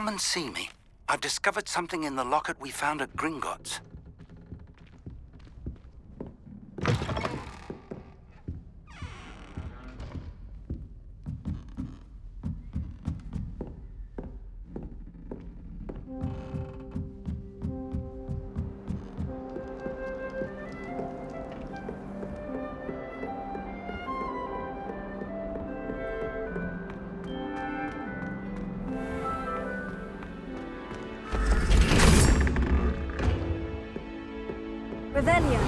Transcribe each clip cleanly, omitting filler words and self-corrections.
Come and see me. I've discovered something in the locket we found at Gringotts. Revelio.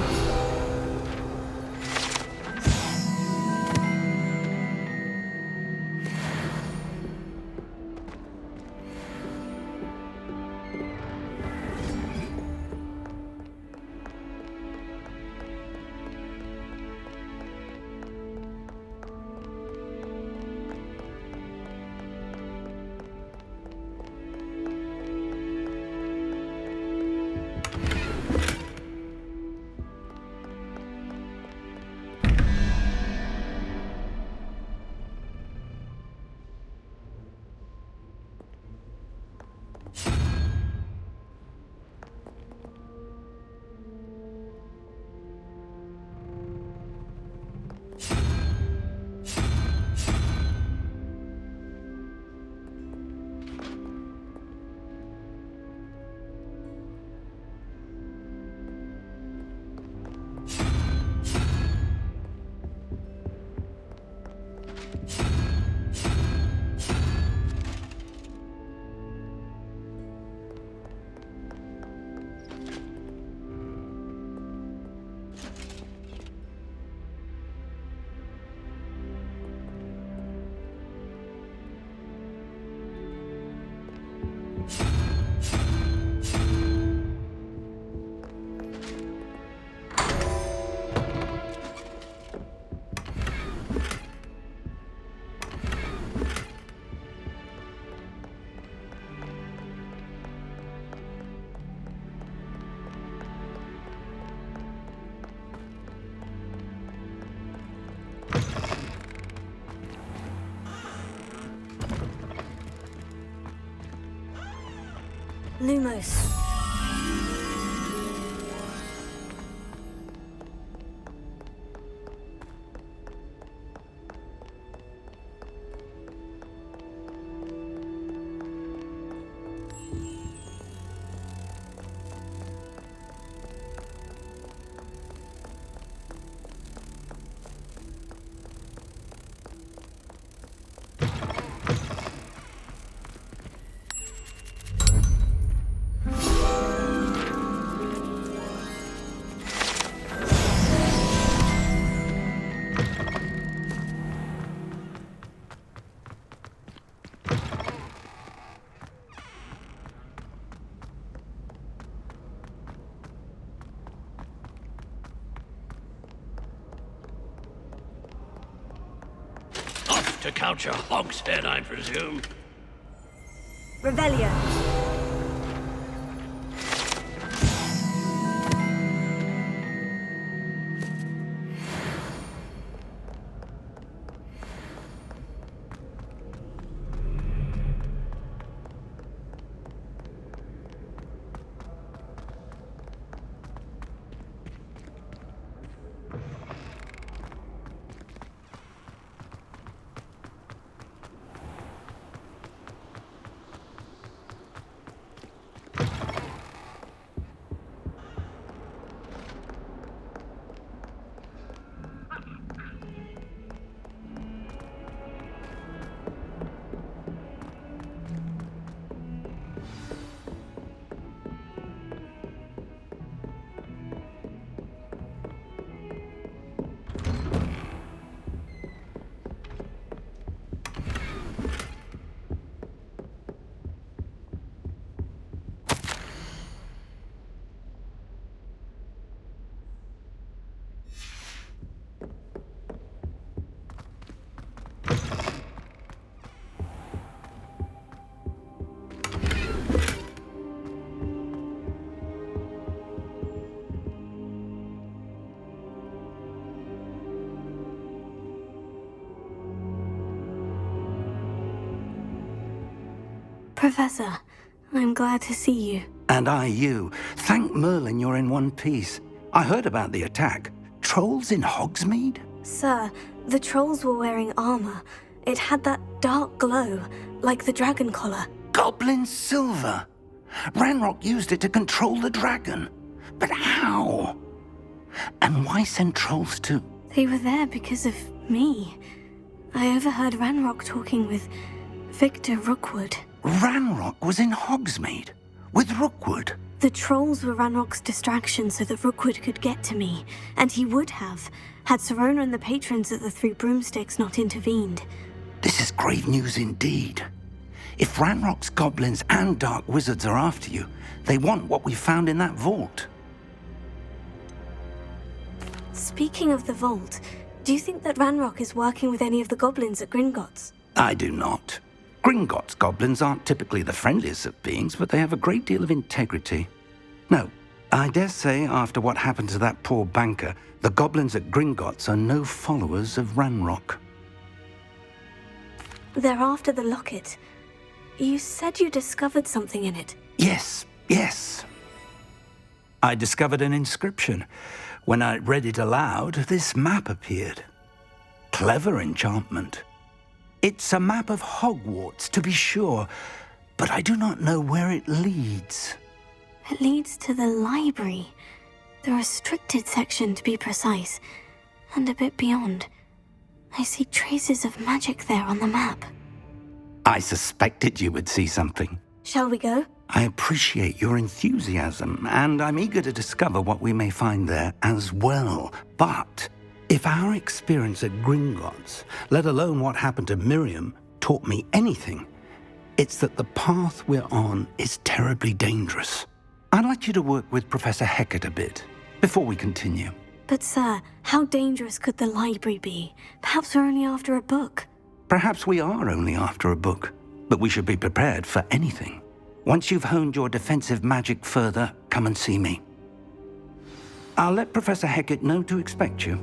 Lumos. To count your hogshead, I presume. Revelio. Professor, I'm glad to see you. And I you. Thank Merlin you're in one piece. I heard about the attack. Trolls in Hogsmeade? Sir, the trolls were wearing armor. It had that dark glow, like the dragon collar. Goblin silver. Ranrock used it to control the dragon. But how? And why send trolls to... They were there because of me. I overheard Ranrock talking with Victor Rookwood. Ranrock was in Hogsmeade? With Rookwood? The trolls were Ranrock's distraction so that Rookwood could get to me, and he would have, had Serona and the patrons at the Three Broomsticks not intervened. This is grave news indeed. If Ranrock's goblins and dark wizards are after you, they want what we found in that vault. Speaking of the vault, do you think that Ranrock is working with any of the goblins at Gringotts? I do not. Gringotts goblins aren't typically the friendliest of beings, but they have a great deal of integrity. No, I dare say after what happened to that poor banker, the goblins at Gringotts are no followers of Ranrock. They're after the locket. You said you discovered something in it. Yes. I discovered an inscription. When I read it aloud, this map appeared. Clever enchantment. It's a map of Hogwarts, to be sure, but I do not know where it leads. It leads to the library. The restricted section, to be precise. And a bit beyond. I see traces of magic there on the map. I suspected you would see something. Shall we go? I appreciate your enthusiasm, and I'm eager to discover what we may find there as well. But if our experience at Gringotts, let alone what happened to Miriam, taught me anything, it's that the path we're on is terribly dangerous. I'd like you to work with Professor Hecat a bit before we continue. But sir, how dangerous could the library be? Perhaps we're only after a book. Perhaps we are only after a book, but we should be prepared for anything. Once you've honed your defensive magic further, come and see me. I'll let Professor Hecat know to expect you.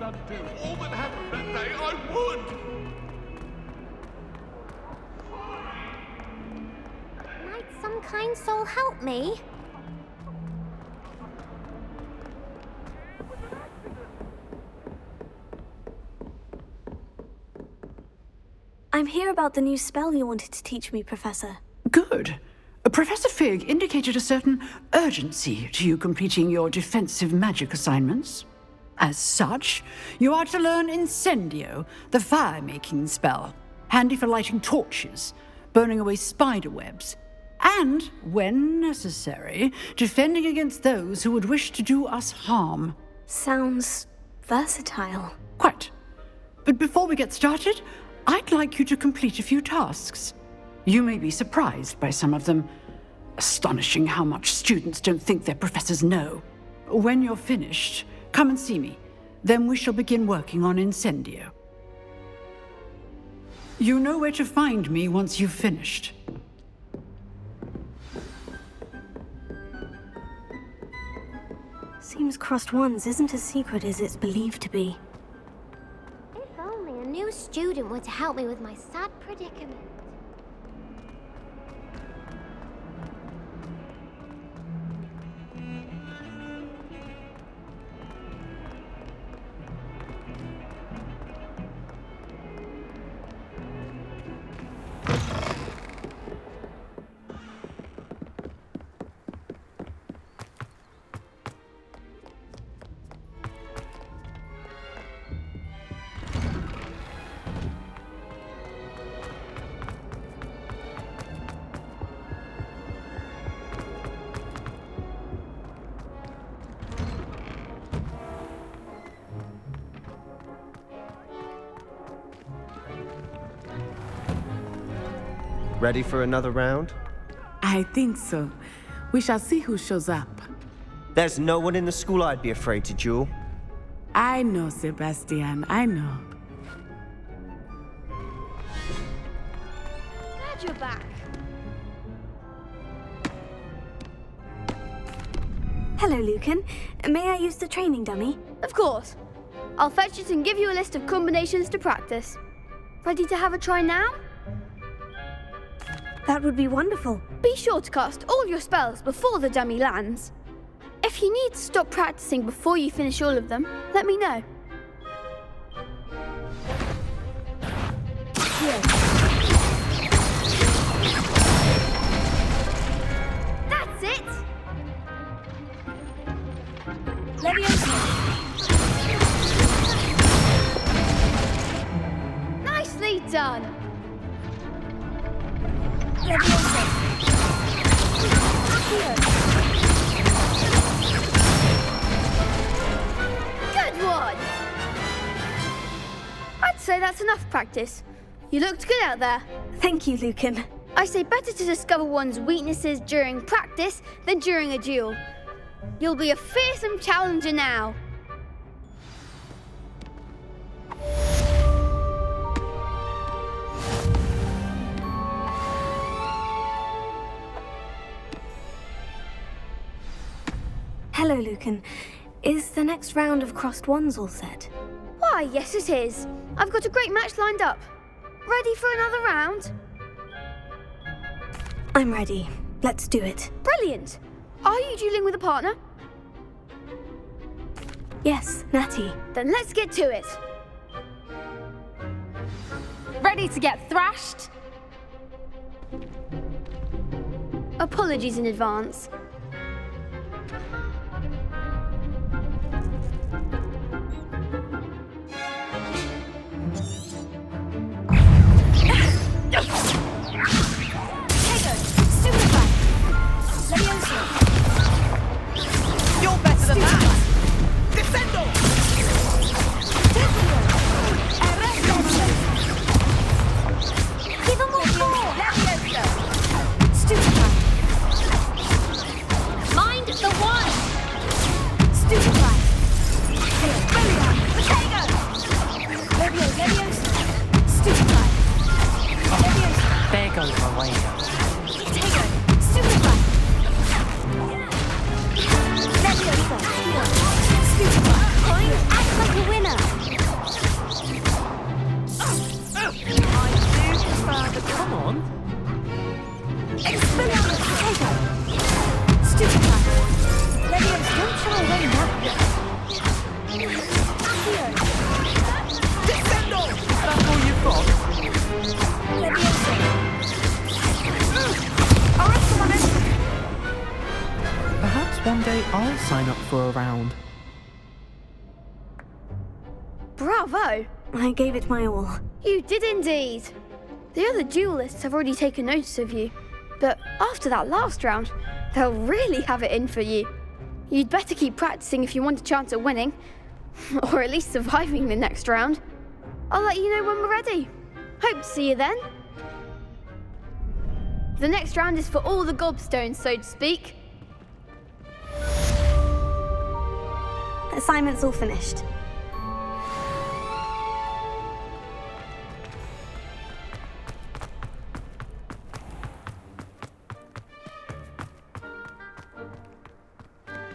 I'd do all that happened that day, I would! Might some kind soul help me? I'm here about the new spell you wanted to teach me, Professor. Good. Professor Fig indicated a certain urgency to you completing your defensive magic assignments. As such, you are to learn Incendio, the fire-making spell, handy for lighting torches, burning away spider webs, and, when necessary, defending against those who would wish to do us harm. Sounds versatile. Quite. But before we get started, I'd like you to complete a few tasks. You may be surprised by some of them. Astonishing how much students don't think their professors know. When you're finished, come and see me. Then we shall begin working on Incendio. You know where to find me once you've finished. Seems crossed ones isn't as secret as it's believed to be. If only a new student were to help me with my sad predicament. Ready for another round? I think so. We shall see who shows up. There's no one in the school I'd be afraid to duel. I know, Sebastian, I know. Glad you're back. Hello, Lucan. May I use the training dummy? Of course. I'll fetch it and give you a list of combinations to practice. Ready to have a try now? That would be wonderful. Be sure to cast all your spells before the dummy lands. If you need to stop practicing before you finish all of them, let me know. Here. That's it! Nicely done! Good one! I'd say that's enough practice. You looked good out there. Thank you, Lucan. I say better to discover one's weaknesses during practice than during a duel. You'll be a fearsome challenger now. Hello, Lucan. Is the next round of crossed wands all set? Why, yes it is. I've got a great match lined up. Ready for another round? I'm ready. Let's do it. Brilliant. Are you dueling with a partner? Yes, Natty. Then let's get to it. Ready to get thrashed? Apologies in advance. You're better than that! Descendo! Give him more! Stupefy! Mind the one! Stupefy! Stupefy! There goes my way. Stupefy! Act like a winner! I do prefer the come on. Stupefy! Don't shy away now. Descendo! Is that all you've got? Perhaps one day I'll sign up for a round. Bravo! I gave it my all. You did indeed. The other duelists have already taken notice of you, but after that last round, they'll really have it in for you. You'd better keep practicing if you want a chance at winning, or at least surviving the next round. I'll let you know when we're ready. Hope to see you then. The next round is for all the gobstones, so to speak. Assignment's all finished.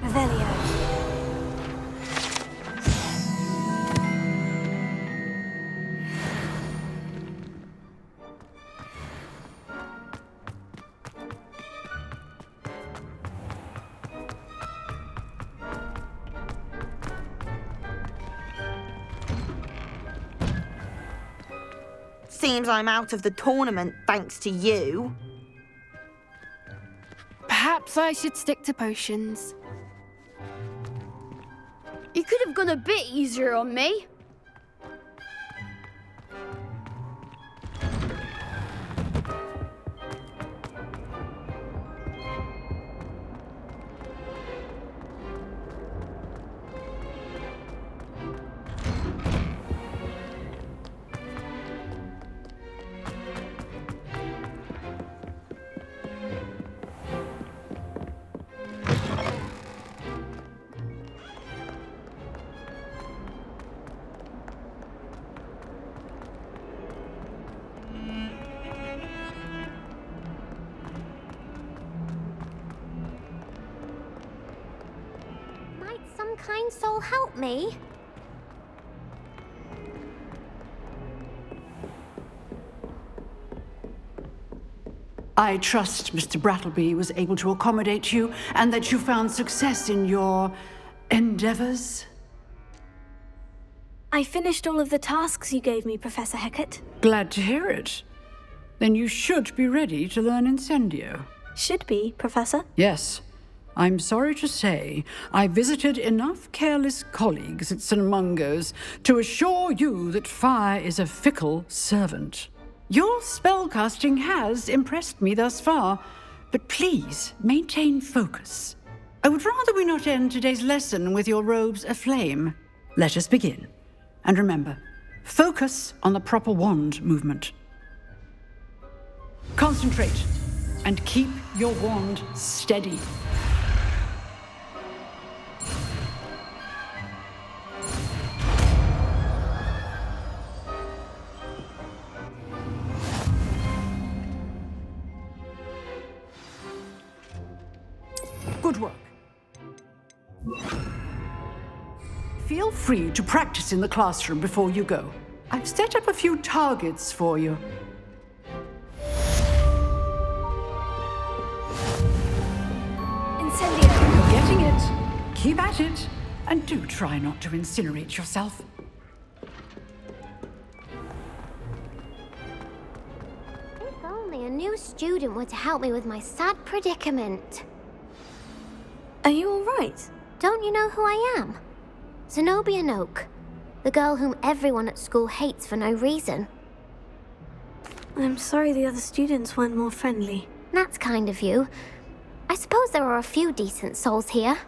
Revelio. Seems I'm out of the tournament thanks to you. Perhaps I should stick to potions. You could have gone a bit easier on me. soul help me? I trust Mr. Brattleby was able to accommodate you and that you found success in your endeavors. I finished all of the tasks you gave me, Professor Hecat. Glad to hear it. Then you should be ready to learn Incendio. Should be, Professor. Yes. I'm sorry to say, I visited enough careless colleagues at St. Mungo's to assure you that fire is a fickle servant. Your spellcasting has impressed me thus far, but please maintain focus. I would rather we not end today's lesson with your robes aflame. Let us begin. And remember, focus on the proper wand movement. Concentrate and keep your wand steady. Good work. Feel free to practice in the classroom before you go. I've set up a few targets for you. Incendio. You're getting it. Keep at it. And do try not to incinerate yourself. If only a new student were to help me with my sad predicament. Are you all right? Don't you know who I am? Zenobia Noak, the girl whom everyone at school hates for no reason. I'm sorry the other students weren't more friendly. That's kind of you. I suppose there are a few decent souls here.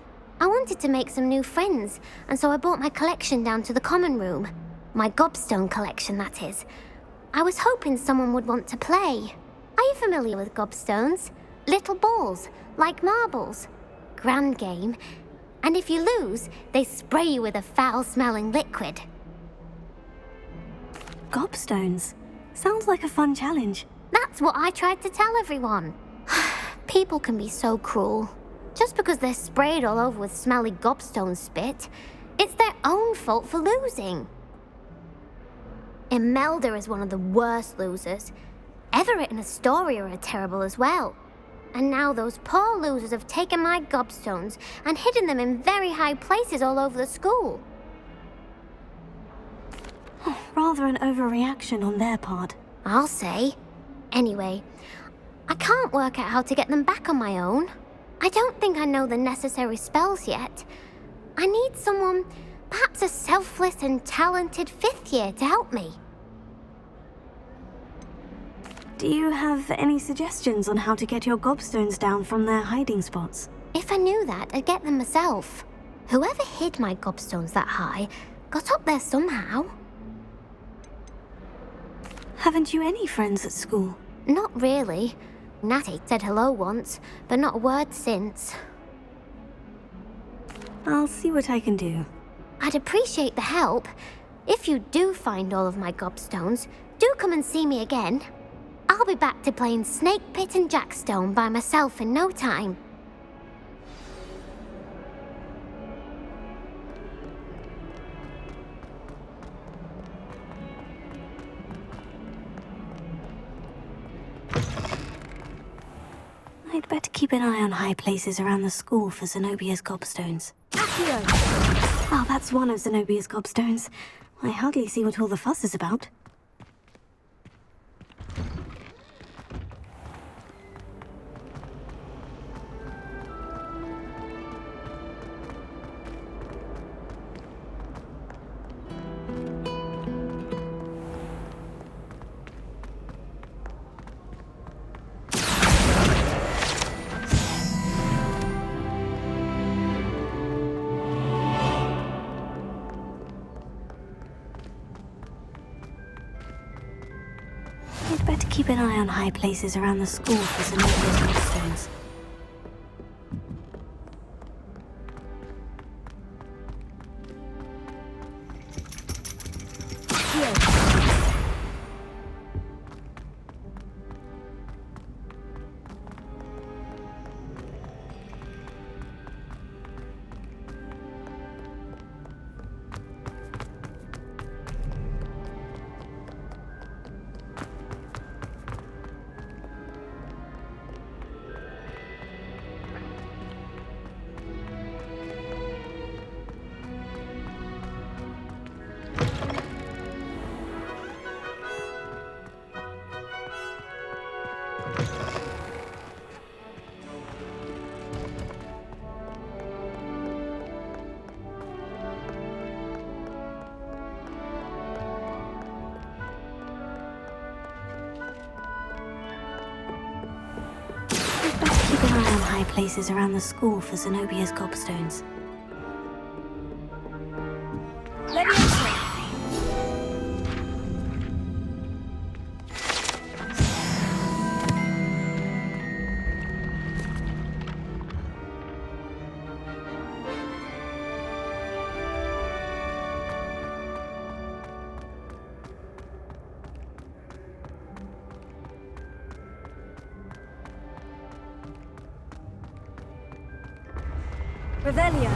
I wanted to make some new friends, and so I brought my collection down to the common room. My gobstone collection, that is. I was hoping someone would want to play. Are you familiar with gobstones? Little balls, like marbles. Grand game. And if you lose, they spray you with a foul-smelling liquid. Gobstones? Sounds like a fun challenge. That's what I tried to tell everyone. People can be so cruel. Just because they're sprayed all over with smelly gobstone spit, it's their own fault for losing. Imelda is one of the worst losers. Everett and Astoria are terrible as well. And now those poor losers have taken my gobstones and hidden them in very high places all over the school. Rather an overreaction on their part. I'll say. Anyway, I can't work out how to get them back on my own. I don't think I know the necessary spells yet. I need someone, perhaps a selfless and talented 5th year to help me. Do you have any suggestions on how to get your gobstones down from their hiding spots? If I knew that, I'd get them myself. Whoever hid my gobstones that high got up there somehow. Haven't you any friends at school? Not really. Natty said hello once, but not a word since. I'll see what I can do. I'd appreciate the help. If you do find all of my gobstones, do come and see me again. I'll be back to playing Snake Pit and Jackstone by myself in no time. I'd better keep an eye on high places around the school for Zenobia's gobstones. Accio! Oh, that's one of Zenobia's gobstones. I hardly see what all the fuss is about. I'd better keep an eye on high places around the school for Zenobia's gobstones. places around the school for Zenobia's gobstones. Leviosa! Revelio.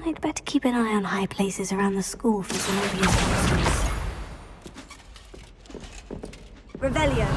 I'd better keep an eye on high places around the school for Zenobia's gobstones. Revelio.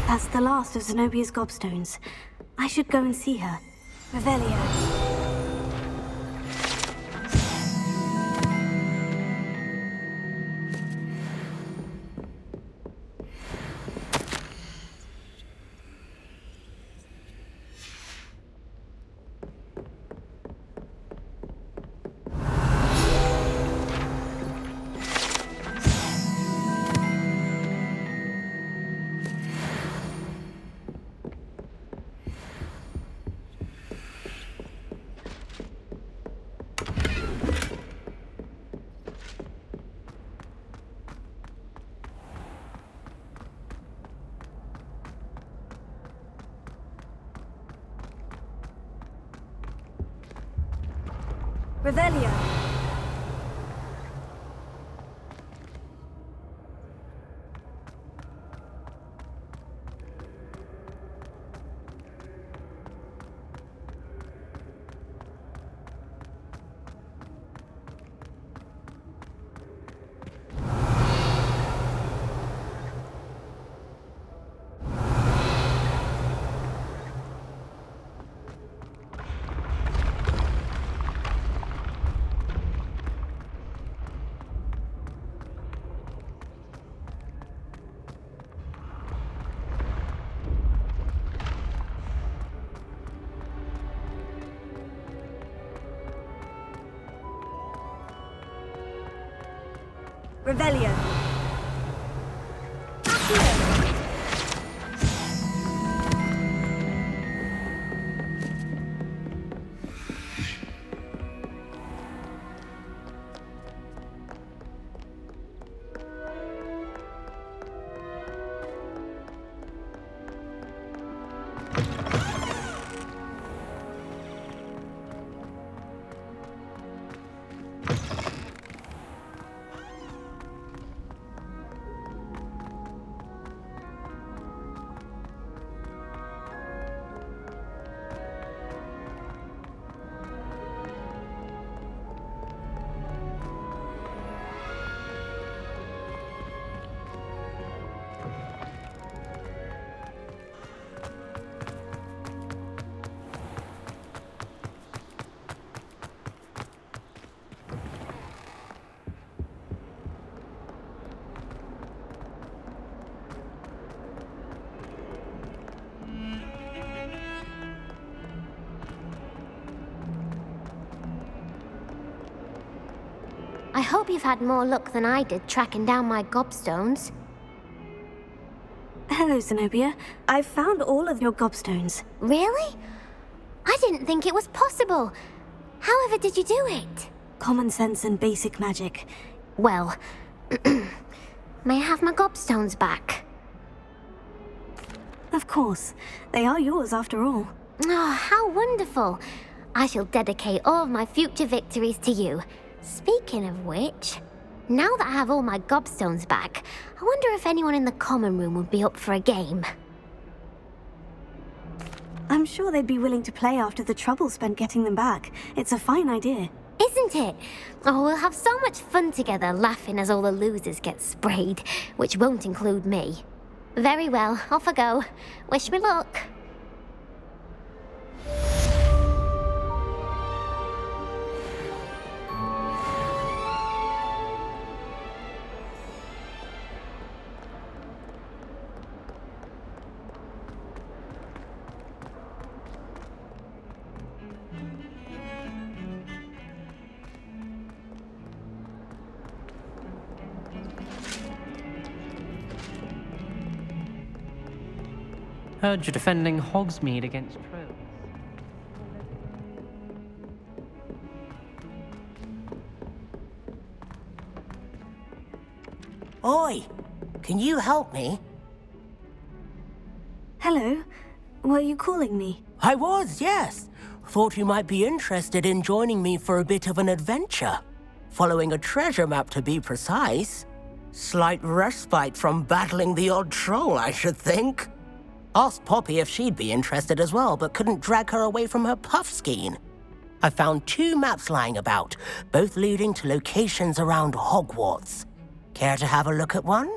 That's the last of Zenobia's gobstones. I should go and see her. Revelio. Revelio. Revelio. I hope you've had more luck than I did tracking down my gobstones. Hello, Zenobia. I've found all of your gobstones. Really? I didn't think it was possible. However did you do it? Common sense and basic magic. Well, may I have my gobstones back? Of course. They are yours after all. Oh, how wonderful. I shall dedicate all of my future victories to you. Speaking of which, now that I have all my gobstones back, I wonder if anyone in the common room would be up for a game. I'm sure they'd be willing to play after the trouble spent getting them back. It's a fine idea. Isn't it? Oh, we'll have so much fun together laughing as all the losers get sprayed, which won't include me. Very well, off I go. Wish me luck. Heard you're defending Hogsmeade against trolls. Oi! Can you help me? Hello. Were you calling me? I was, yes. Thought you might be interested in joining me for a bit of an adventure. Following a treasure map, to be precise. Slight respite from battling the odd troll, I should think. Asked Poppy if she'd be interested as well, but couldn't drag her away from her puff skein. I found 2 maps lying about, both leading to locations around Hogwarts. Care to have a look at one?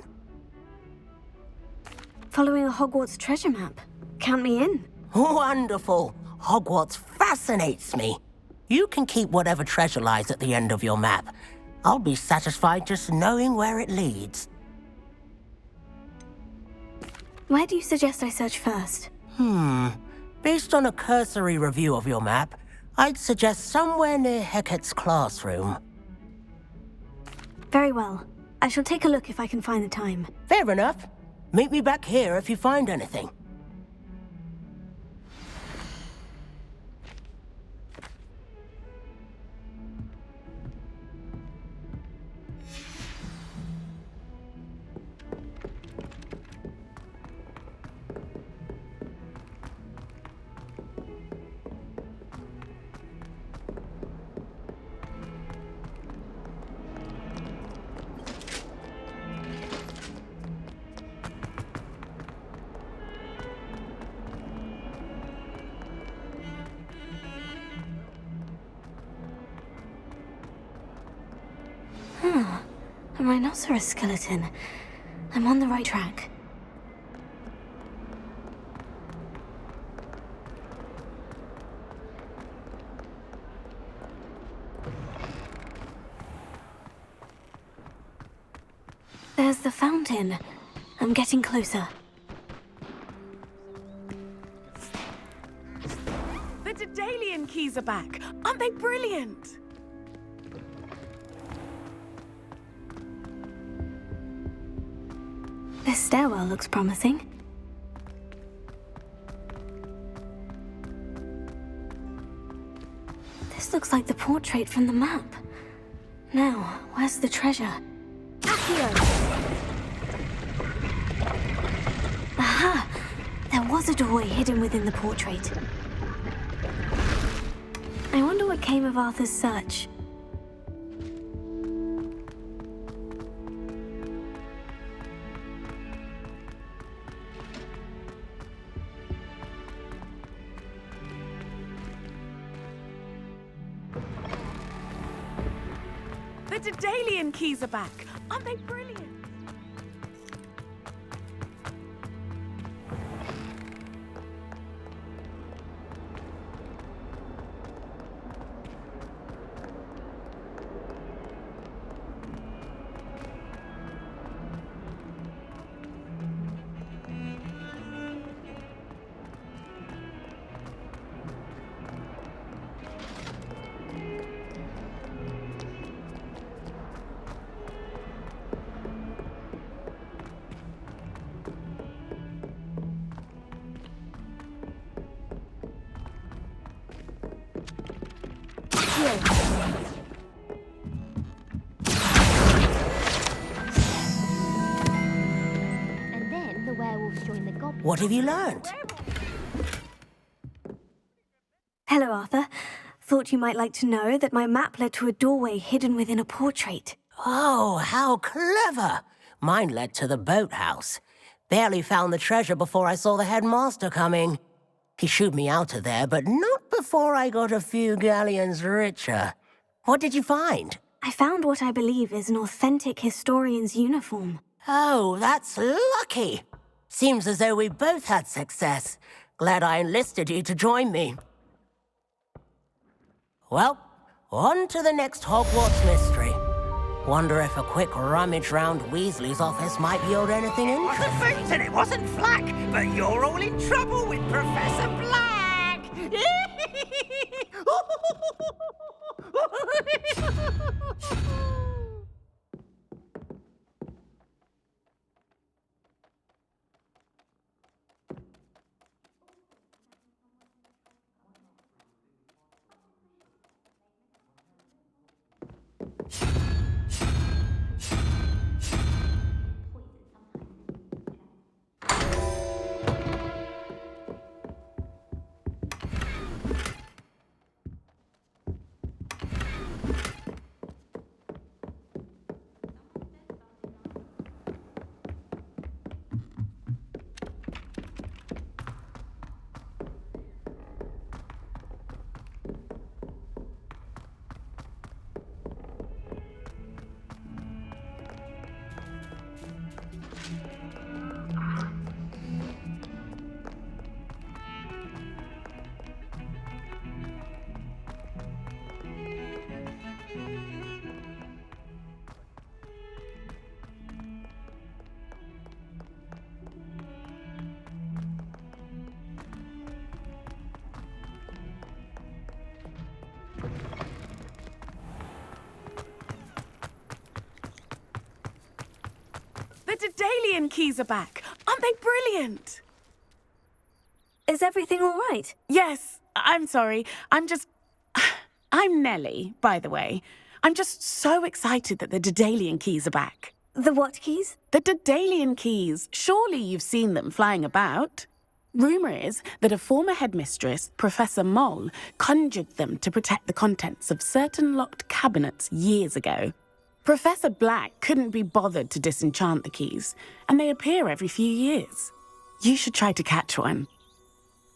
Following a Hogwarts treasure map. Count me in. Wonderful. Hogwarts fascinates me. You can keep whatever treasure lies at the end of your map. I'll be satisfied just knowing where it leads. Where do you suggest I search first? Based on a cursory review of your map, I'd suggest somewhere near Hecat's classroom. Very well. I shall take a look if I can find the time. Fair enough. Meet me back here if you find anything. A rhinoceros skeleton. I'm on the right track. There's the fountain. I'm getting closer. The Daedalian Keys are back. Aren't they brilliant? This stairwell looks promising. This looks like the portrait from the map. Now, where's the treasure? Accio! Aha! There was a doorway hidden within the portrait. I wonder what came of Arthur's search. The Daedalian Keys are back. Aren't they brilliant? werewolves join the goblins. What have you learned? Hello, Arthur. Thought you might like to know that my map led to a doorway hidden within a portrait. Oh, how clever! Mine led to the boathouse. Barely found the treasure before I saw the headmaster coming. He shooed me out of there, but not before I got a few galleons richer. What did you find? I found what I believe is an authentic historian's uniform. Oh, that's lucky. Seems as though we both had success. Glad I enlisted you to join me. Well, on to the next Hogwarts mystery. Wonder if a quick rummage round Weasley's office might yield anything interesting. And it wasn't Flack, but you're all in trouble with Professor Black. The Daedalian Keys are back. Aren't they brilliant? Is everything all right? Yes, I'm sorry. I'm Nellie, by the way. I'm just so excited that the Daedalian Keys are back. The what keys? The Daedalian Keys. Surely you've seen them flying about. Rumour is that a former headmistress, Professor Moll, conjured them to protect the contents of certain locked cabinets years ago. Professor Black couldn't be bothered to disenchant the keys, and they appear every few years. You should try to catch one.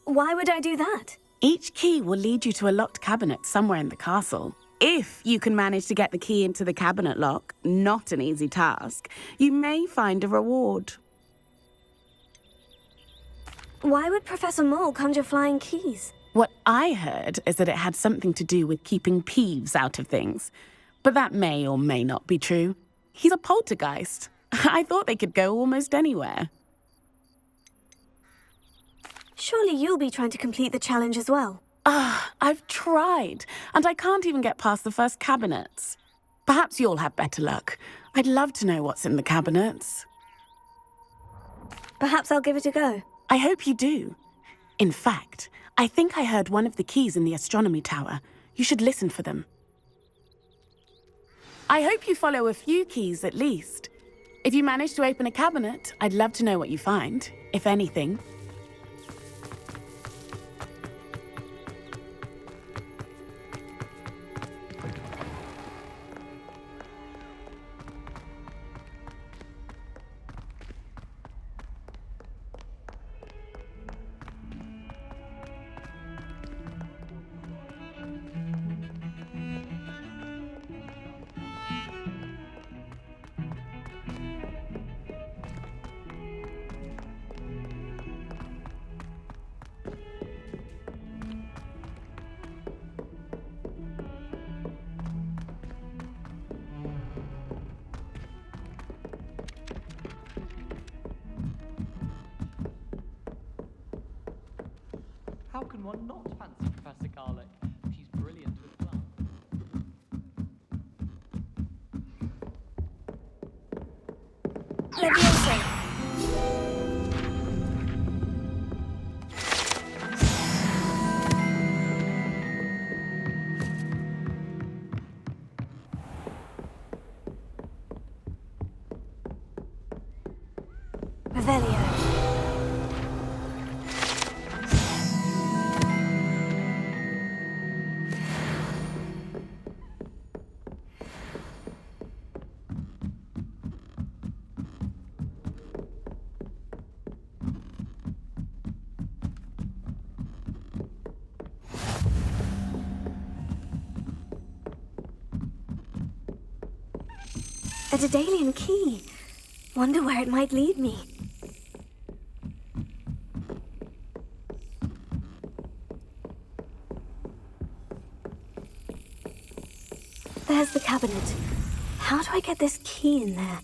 Why would I do that? Each key will lead you to a locked cabinet somewhere in the castle. If you can manage to get the key into the cabinet lock, not an easy task, you may find a reward. Why would Professor Moll conjure flying keys? What I heard is that it had something to do with keeping Peeves out of things. But that may or may not be true. He's a poltergeist. I thought they could go almost anywhere. Surely you'll be trying to complete the challenge as well. I've tried, and I can't even get past the first cabinets. Perhaps you'll have better luck. I'd love to know what's in the cabinets. Perhaps I'll give it a go. I hope you do. In fact, I think I heard one of the keys in the astronomy tower. You should listen for them. I hope you follow a few keys at least. If you manage to open a cabinet, I'd love to know what you find, if anything. How can one not fancy Professor Garlick? She's brilliant with plants. Leviosa. Revelio. Daedalian Key. Wonder where it might lead me. There's the cabinet. How do I get this key in there?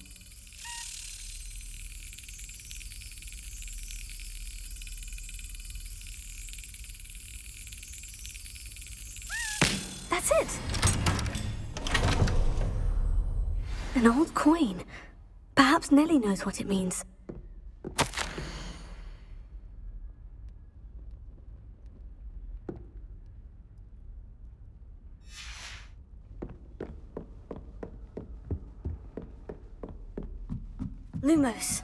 That's it! An old coin. Perhaps Nellie knows what it means. Lumos.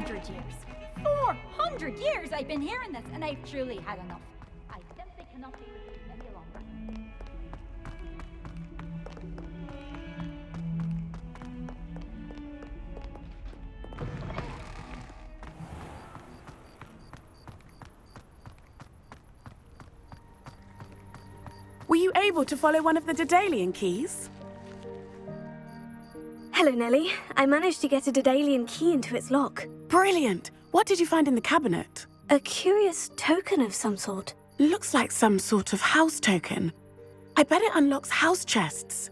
Years. 400 years I've been hearing this, and I've truly had enough. I simply cannot be with you any longer. Were you able to follow one of the Daedalian Keys? Hello, Nellie. I managed to get a Daedalian key into its lock. Brilliant! What did you find in the cabinet? A curious token of some sort. Looks like some sort of house token. I bet it unlocks house chests.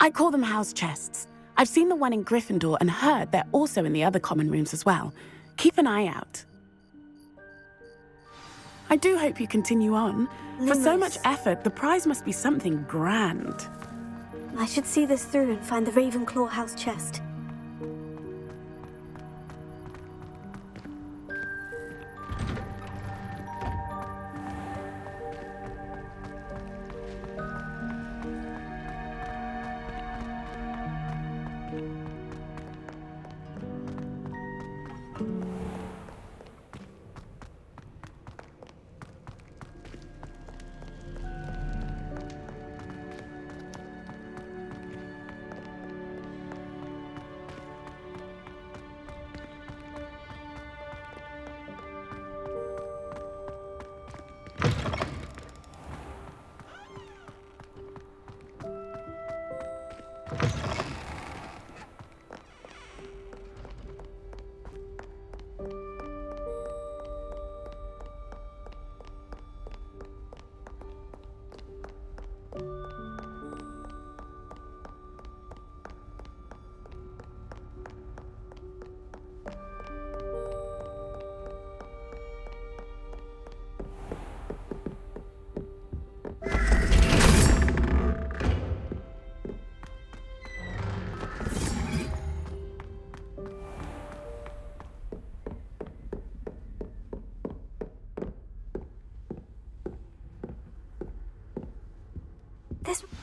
I call them house chests. I've seen the one in Gryffindor and heard they're also in the other common rooms as well. Keep an eye out. I do hope you continue on. For so much effort, the prize must be something grand. I should see this through and find the Ravenclaw house chest.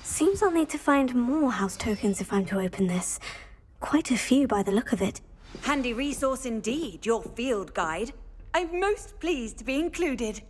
Seems I'll need to find more house tokens if I'm to open this. Quite a few by the look of it. Handy resource indeed, your field guide. I'm most pleased to be included.